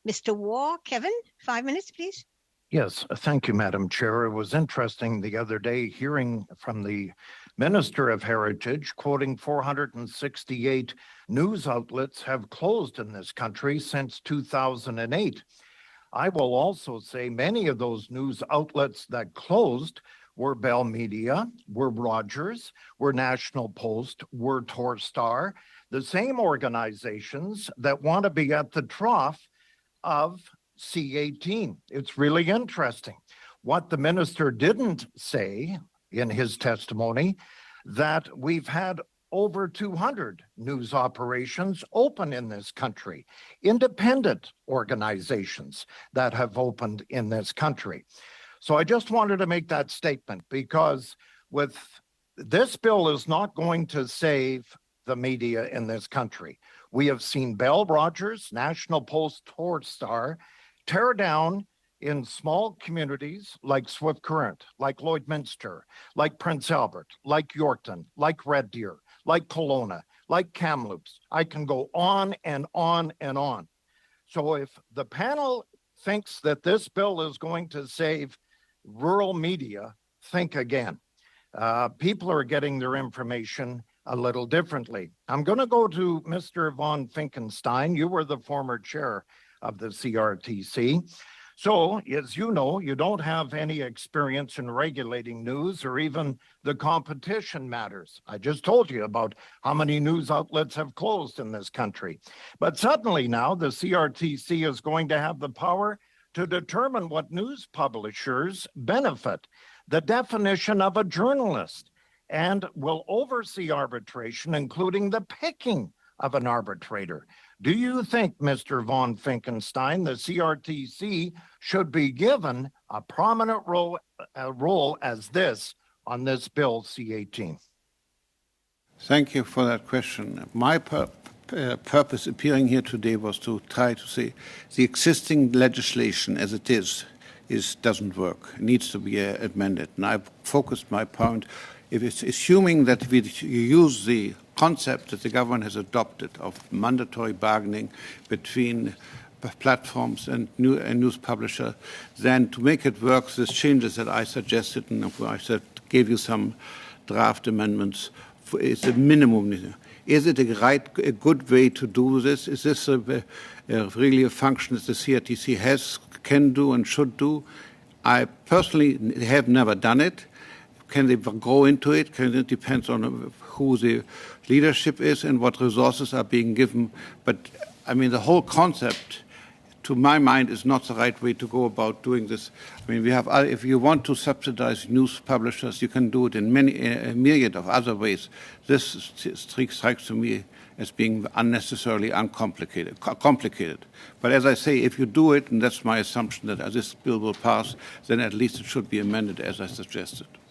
Mr. Waugh, Kevin, 5 minutes, please. Yes, thank you, Madam Chair. It was interesting the other day hearing from the Minister of Heritage quoting 468 news outlets have closed in this country since 2008. I will also say many of those news outlets that closed were Bell Media, were Rogers, were National Post, were Torstar, the same organizations that want to be at the trough of C-18. It's really interesting. What the minister didn't say in his testimony, that we've had over 200 news operations open in this country, independent organizations that have opened in this country. So I just wanted to make that statement because with this bill is not going to save the media in this country. We have seen Bell, Rogers, National Post, Torstar tear down in small communities like Swift Current, like Lloydminster, like Prince Albert, like Yorkton, like Red Deer, like Kelowna, like Kamloops. I can go on and on and on. So if the panel thinks that this bill is going to save rural media, think again. People are getting their information a little differently. I'm going to go to Mr. von Finckenstein. You were the former chair of the CRTC. So, as you know, you don't have any experience in regulating news or even the competition matters. I just told you about how many news outlets have closed in this country. But suddenly now the CRTC is going to have the power to determine what news publishers benefit, the definition of a journalist, and will oversee arbitration, including the picking of an arbitrator. Do you think, Mr. von Finckenstein, the CRTC should be given a prominent role as this on this bill C-18? Thank you for that question. My purpose appearing here today was to try to say the existing legislation as it is doesn't work. It needs to be amended. And I've focused my point. If it's assuming that we use the concept that the government has adopted of mandatory bargaining between platforms and news publisher, then to make it work, these changes that I suggested, and I gave you some draft amendments, is a minimum. Is it a good way to do this? Is this really a function that the CRTC can do and should do? I personally have never done it. Can they go into it? It depends on who the leadership is and what resources are being given. But I mean, the whole concept, to my mind, is not the right way to go about doing this. I mean, we have, if you want to subsidize news publishers, you can do it in a myriad of other ways. This strikes to me as being unnecessarily complicated. But as I say, if you do it, and that's my assumption that this bill will pass, then at least it should be amended as I suggested.